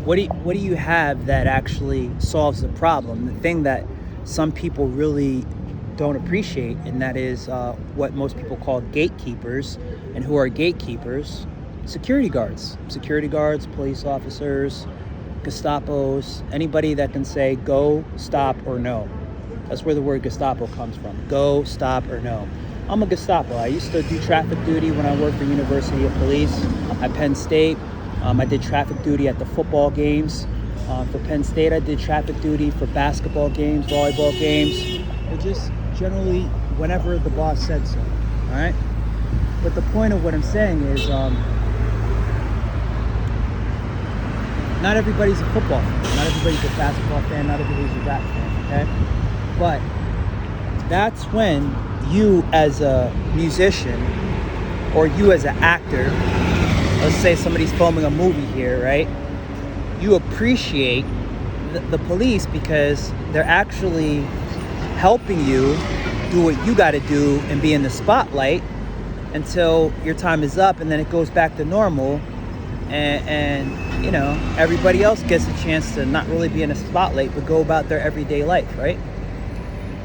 what do you have that actually solves the problem? The thing that some people really don't appreciate, and that is what most people call gatekeepers. And who are gatekeepers? Security guards, police officers, Gestapos, anybody that can say go, stop, or no. That's where the word Gestapo comes from. Go, stop, or no. I'm a Gestapo. I used to do traffic duty when I worked for University of Police at Penn State. I did traffic duty at the football games. For Penn State, I did traffic duty for basketball games, volleyball games, or just generally whenever the boss said so. All right? But the point of what I'm saying is not everybody's a football fan. Not everybody's a basketball fan. Not everybody's a rap fan, okay? But that's when you as a musician or you as an actor, let's say somebody's filming a movie here, right? You appreciate the police because they're actually helping you do what you got to do and be in the spotlight until your time is up, and then it goes back to normal, and you know, everybody else gets a chance to not really be in a spotlight but go about their everyday life, right?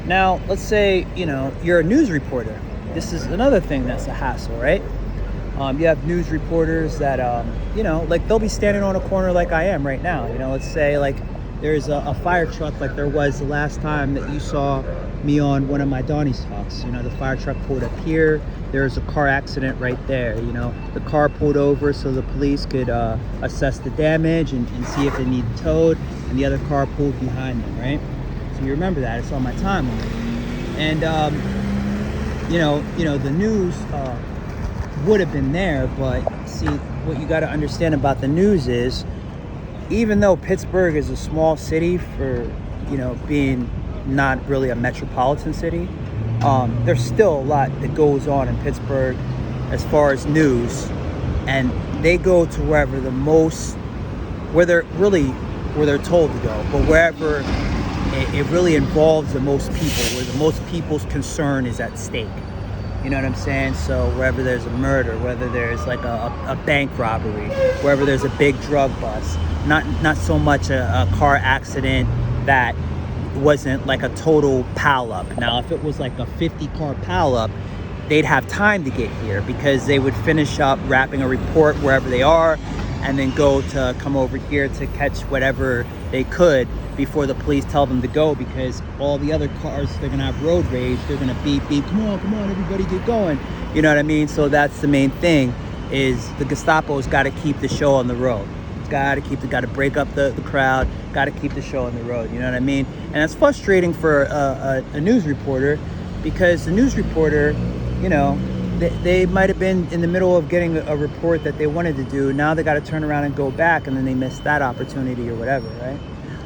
Now, let's say, you know, you're a news reporter. This is another thing that's a hassle, right? You have news reporters that, you know, like they'll be standing on a corner like I am right now. You know, let's say like there's a fire truck like there was the last time that you saw me on one of my Donnie's talks. You know, the fire truck pulled up here. There's a car accident right there. You know, the car pulled over so the police could assess the damage and see if it needed towed, and the other car pulled behind them, right? So you remember that. It's on my timeline. And, you know, the news would have been there, but see, what you got to understand about the news is, even though Pittsburgh is a small city for, you know, being not really a metropolitan city, there's still a lot that goes on in Pittsburgh as far as news, and they go to wherever where they're told to go, but wherever it really involves the most people, where the most people's concern is at stake. You know what I'm saying? So wherever there's a murder, whether there's like a bank robbery, wherever there's a big drug bust, not so much a car accident that wasn't like a total pileup. Now, if it was like a 50-car pileup, they'd have time to get here because they would finish up wrapping a report wherever they are and then go to come over here to catch whatever they could before the police tell them to go, because all the other cars, they're gonna have road rage, they're gonna beep, come on, everybody get going. You know what I mean? So that's the main thing, is the Gestapo's gotta keep the show on the road. Gotta break up the crowd, gotta keep the show on the road, you know what I mean? And that's frustrating for a news reporter, because the news reporter, you know, they might have been in the middle of getting a report that they wanted to do. Now they got to turn around and go back, and then they missed that opportunity or whatever, right?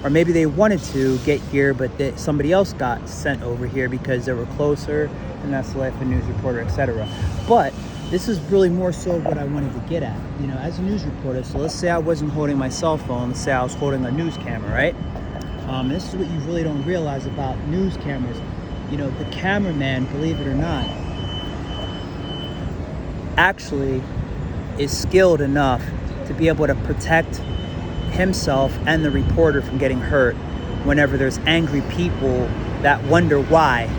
Or maybe they wanted to get here, but somebody else got sent over here because they were closer, and that's the life of a news reporter, etc. But this is really more so what I wanted to get at, you know, as a news reporter. So let's say I wasn't holding my cell phone. Let's say I was holding a news camera, right? This is what you really don't realize about news cameras. You know, the cameraman, believe it or not, actually is skilled enough to be able to protect himself and the reporter from getting hurt whenever there's angry people that wonder why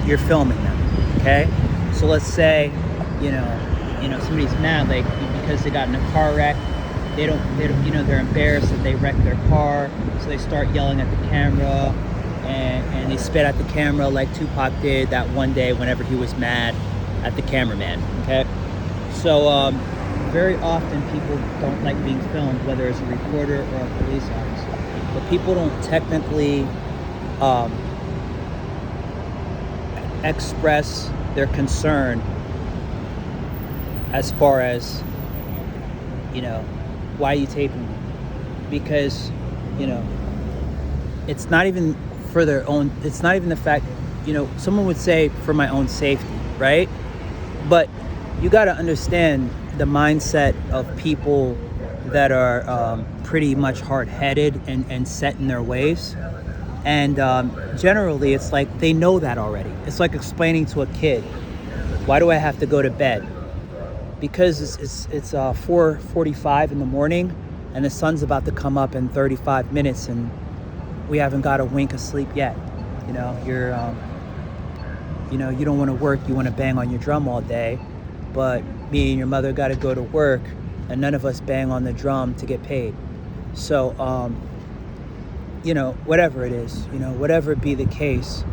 you're filming them, okay? So let's say, you know, somebody's mad, like, because they got in a car wreck. They don't, you know, they're embarrassed that they wrecked their car, so they start yelling at the camera, and they spit at the camera like Tupac did that one day whenever he was mad at the cameraman, okay? So, very often people don't like being filmed, whether it's a reporter or a police officer. But people don't technically express their concern as far as, you know, why are you taping me? Because, you know, it's not even for their own, it's not even the fact, you know, someone would say for my own safety, right? But you got to understand the mindset of people that are pretty much hard-headed and set in their ways. And generally, it's like they know that already. It's like explaining to a kid, why do I have to go to bed? Because it's 4:45 in the morning, and the sun's about to come up in 35 minutes and we haven't got a wink of sleep yet. You know, you don't want to work, you want to bang on your drum all day, but me and your mother got to go to work, and none of us bang on the drum to get paid. So, whatever it is, whatever be the case,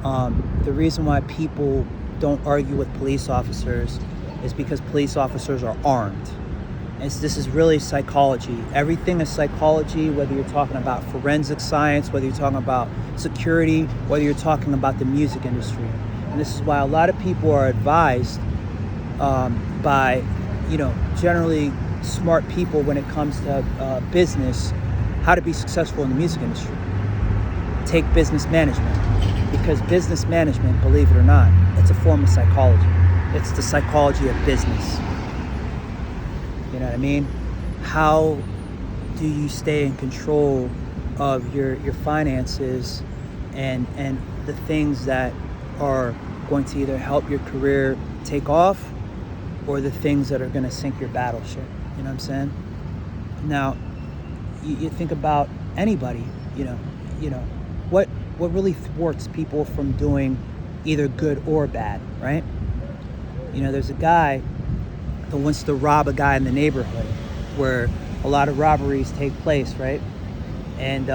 the reason why people don't argue with police officers is because police officers are armed. This is really psychology. Everything is psychology, whether you're talking about forensic science, whether you're talking about security, whether you're talking about the music industry. And this is why a lot of people are advised by, generally smart people when it comes to business, how to be successful in the music industry. Take business management, because business management, believe it or not, it's a form of psychology. It's the psychology of business. You know what I mean? How do you stay in control of your finances and the things that are going to either help your career take off or the things that are going to sink your battleship? You know what I'm saying? Now, you think about anybody, what really thwarts people from doing either good or bad, right? There's a guy that wants to rob a guy in the neighborhood where a lot of robberies take place, right? And,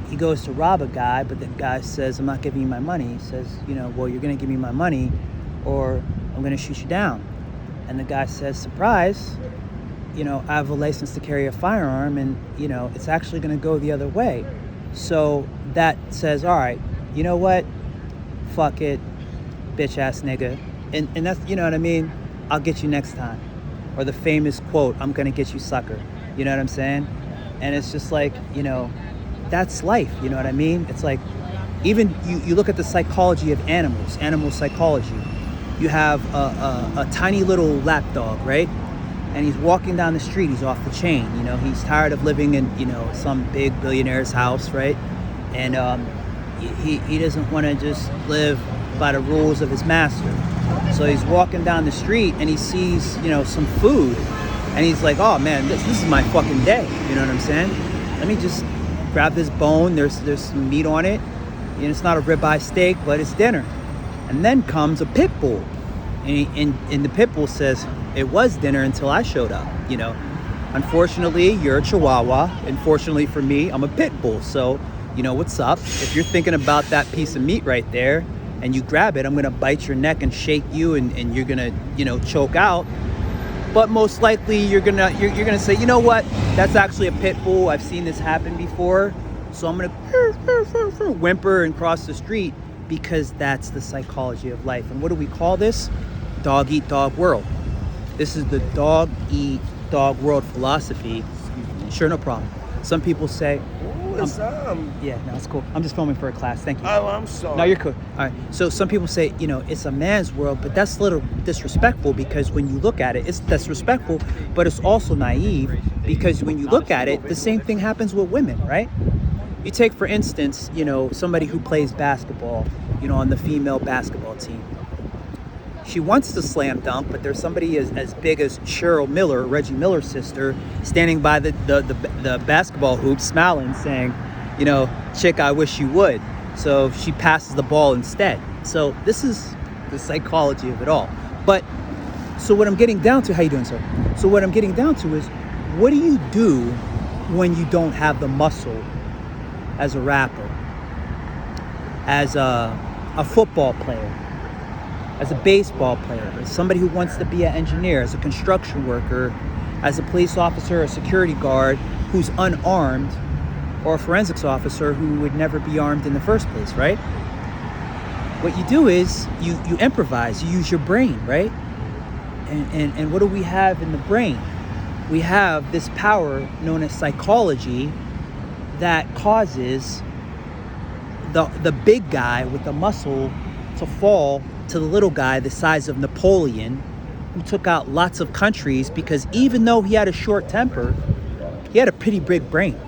he goes to rob a guy, but the guy says, I'm not giving you my money. He says, well, you're going to give me my money or I'm going to shoot you down. And the guy says, surprise, I have a license to carry a firearm and, it's actually going to go the other way. So that says, all right, you know what? Fuck it, bitch ass nigga. And that's, you know what I mean? I'll get you next time. Or the famous quote, I'm going to get you, sucker. You know what I'm saying? And it's just like, that's life. You know what I mean? It's like, even you look at the psychology of animal psychology. You have a tiny little lap dog, right? And he's walking down the street. He's off the chain. He's tired of living in, some big billionaire's house, right? And he doesn't want to just live by the rules of his master. So he's walking down the street and he sees, some food. And he's like, oh man, this is my fucking day. You know what I'm saying? Let me just grab this bone. There's some meat on it. It's not a ribeye steak, but it's dinner. And then comes a pit bull. And the pit bull says, it was dinner until I showed up. Unfortunately, you're a Chihuahua. And fortunately for me, I'm a pit bull. So, what's up? If you're thinking about that piece of meat right there and you grab it, I'm going to bite your neck and shake you and you're going to, choke out. But most likely you're going to say, you know what? That's actually a pit bull. I've seen this happen before. So I'm going to whimper and cross the street because that's the psychology of life. And what do we call this? Dog eat dog world. This is the dog eat dog world philosophy. Sure, no problem. Some people say, yeah, no, it's cool. I'm just filming for a class. Thank you. Oh, I'm sorry. No, you're cool. All right. So some people say, it's a man's world, but that's a little disrespectful because when you look at it, it's disrespectful, but it's also naive because when you look at it, the same thing happens with women, right? You take, for instance, somebody who plays basketball, on the female basketball team. She wants to slam dunk, but there's somebody as big as Cheryl Miller, Reggie Miller's sister, standing by the basketball hoop, smiling, saying, chick, I wish you would. So she passes the ball instead. So this is the psychology of it all. But so what I'm getting down to, how you doing, sir? So what I'm getting down to is, what do you do when you don't have the muscle as a rapper, as a football player, as a baseball player, as somebody who wants to be an engineer, as a construction worker, as a police officer, a security guard who's unarmed, or a forensics officer who would never be armed in the first place, right? What you do is you improvise, you use your brain, right? And what do we have in the brain? We have this power known as psychology that causes the big guy with the muscle to fall to the little guy the size of Napoleon, who took out lots of countries because even though he had a short temper, he had a pretty big brain.